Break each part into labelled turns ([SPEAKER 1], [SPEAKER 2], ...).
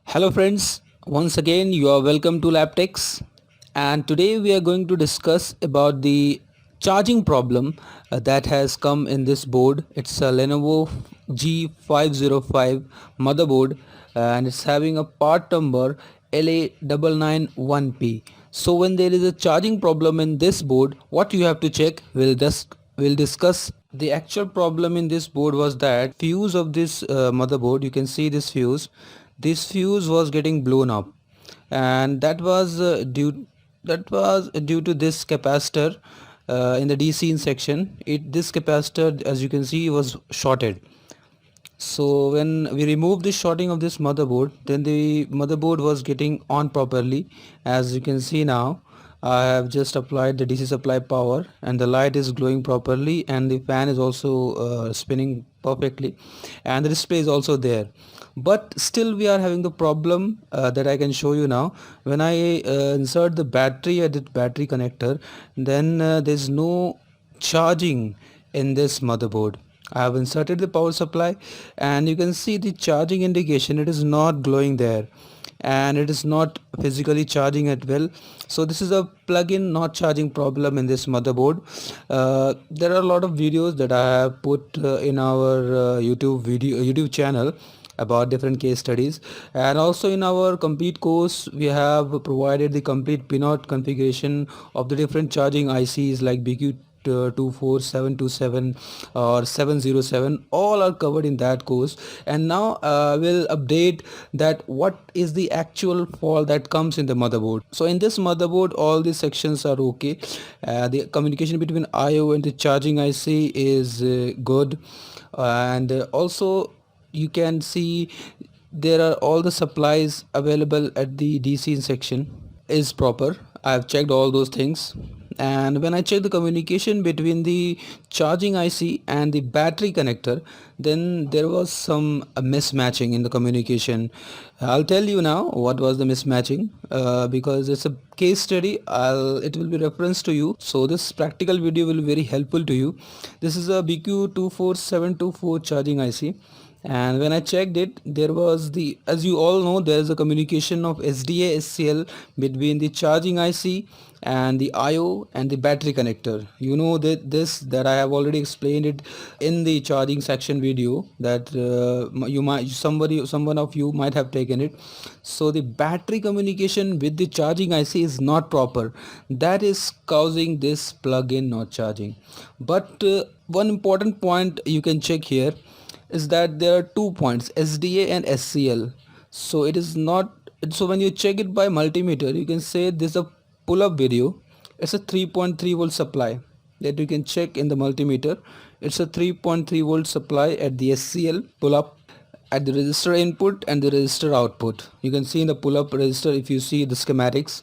[SPEAKER 1] Hello friends, once again you are welcome to LabTechs, and today we are going to discuss about the charging problem that has come in this board. It's a Lenovo G505 motherboard and it's having a part number LA991P. So when there is a charging problem in this board, what you have to check, we'll discuss. The actual problem in this board was that fuse of this motherboard, you can see this fuse was getting blown up, and that was due to this capacitor in the DC in section. This capacitor, as you can see, was shorted. So when we removed the shorting of this motherboard, then the motherboard was getting on properly. As you can see now, I have just applied the DC supply power and the light is glowing properly, and the fan is also spinning perfectly, and the display is also there. But still we are having the problem that I can show you now. When I insert the battery at the battery connector, then there's no charging in this motherboard. I have inserted the power supply and you can see the charging indication. It is not glowing there and it is not physically charging it well. So this is a plug-in not charging problem in this motherboard. There are a lot of videos that I have put in our YouTube channel about different case studies, and also in our complete course we have provided the complete pinout configuration of the different charging ICs like BQ 24727 or 707. All are covered in that course, and now we'll update that what is the actual fault that comes in the motherboard. So in this motherboard all the sections are okay. The communication between IO and the charging IC is good, and also you can see there are all the supplies available at the DC section is proper. I've checked all those things, and when I check the communication between the charging IC and the battery connector, then there was some mismatching in the communication. I'll tell you now what was the mismatching, because it's a case study. It will be reference to you, so this practical video will be very helpful to you. This is a BQ24724 charging IC, and when I checked it, there was the, as you all know, there is a communication of SDA SCL between the charging IC and the IO and the battery connector. You know that I have already explained it in the charging section video, that someone of you might have taken it. So the battery communication with the charging IC is not proper. That is causing this plug-in not charging. But one important point you can check here is that there are 2 points, SDA and SCL. So it is not, so when you check it by multimeter, you can say this is a pull-up video. It's a 3.3 volt supply that you can check in the multimeter. It's a 3.3 volt supply at the SCL pull-up, at the resistor input and the resistor output. You can see in the pull-up resistor if you see the schematics.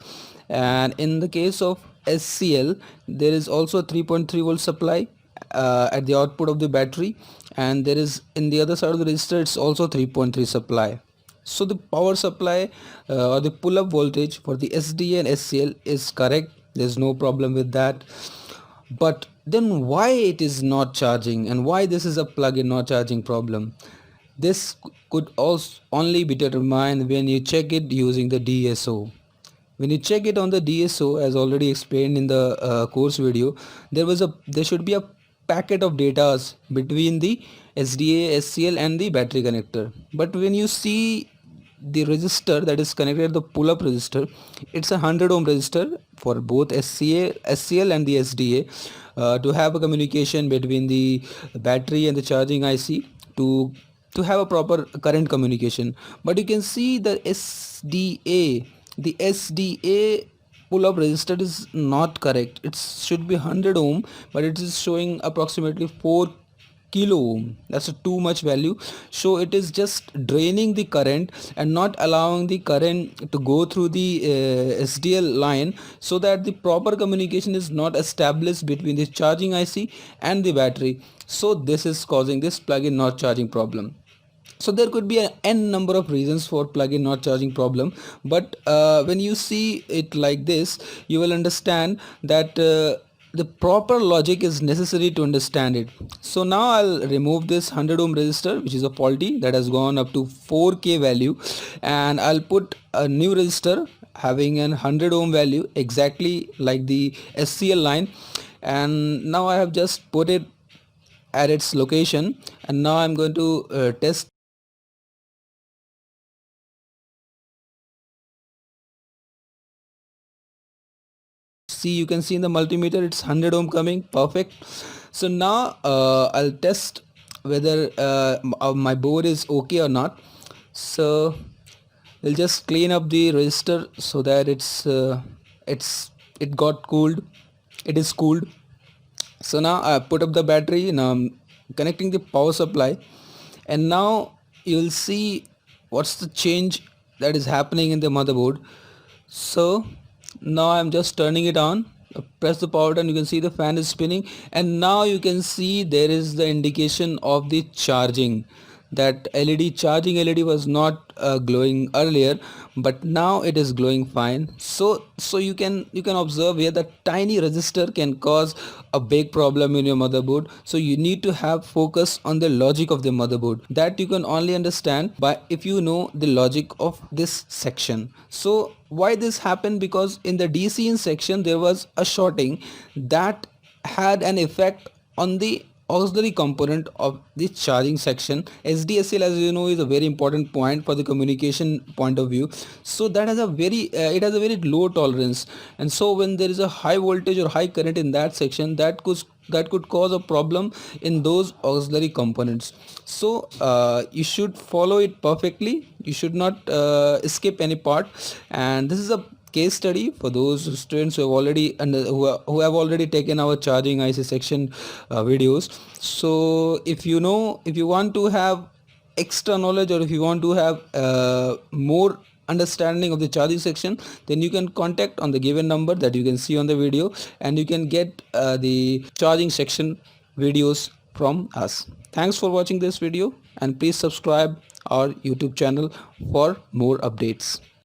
[SPEAKER 1] And in the case of SCL, there is also a 3.3 volt supply at the output of the battery, and there is in the other side of the resistor it's also 3.3 supply. So the power supply or the pull-up voltage for the SDA and SCL is correct. There's no problem with that. But then why it is not charging, and why this is a plug-in not charging problem? This could also only be determined when you check it using the DSO. When you check it on the DSO, as already explained in the course video, there should be a packet of data between the SDA, SCL and the battery connector. But when you see the resistor that is connected, the pull-up resistor, it's a 100 ohm resistor for both SCL and the SDA, to have a communication between the battery and the charging IC, to have a proper current communication. But you can see the SDA pull-up resistor is not correct. It should be 100 ohm, but it is showing approximately 4 kilo ohm. That's a too much value. So it is just draining the current and not allowing the current to go through the SDL line, so that the proper communication is not established between the charging IC and the battery. So this is causing this plug-in not charging problem. So there could be an n number of reasons for plug-in not charging problem, but when you see it like this, you will understand that the proper logic is necessary to understand it. So now I'll remove this 100 ohm resistor, which is a faulty, that has gone up to 4k value, and I'll put a new resistor having an 100 ohm value exactly like the SCL line, and now I have just put it at its location, and now I'm going to test. See, you can see in the multimeter it's 100 ohm coming, perfect. So now I'll test whether my board is okay or not. So we'll just clean up the resistor so that it got cooled, it is cooled. So now I put up the battery, now I'm connecting the power supply, and now you'll see what's the change that is happening in the motherboard. So now I'm just turning it on, press the power button, you can see the fan is spinning, and now you can see there is the indication of the charging. That LED, charging LED, was not glowing earlier, but now it is glowing fine. So you can observe here that tiny resistor can cause a big problem in your motherboard. So you need to have focus on the logic of the motherboard, that you can only understand by if you know the logic of this section. So why this happened? Because in the DC in section there was a shorting that had an effect on the auxiliary component of the charging section. SDSL, as you know, is a very important point for the communication point of view. So that has a very it has a very low tolerance, and so when there is a high voltage or high current in that section, that could cause a problem in those auxiliary components. So you should follow it perfectly, you should not skip any part. And this is a case study for those students who have already who have already taken our charging IC section videos. So if you want to have extra knowledge, or if you want to have more understanding of the charging section, then you can contact on the given number that you can see on the video, and you can get the charging section videos from us. Thanks for watching this video, and please subscribe our YouTube channel for more updates.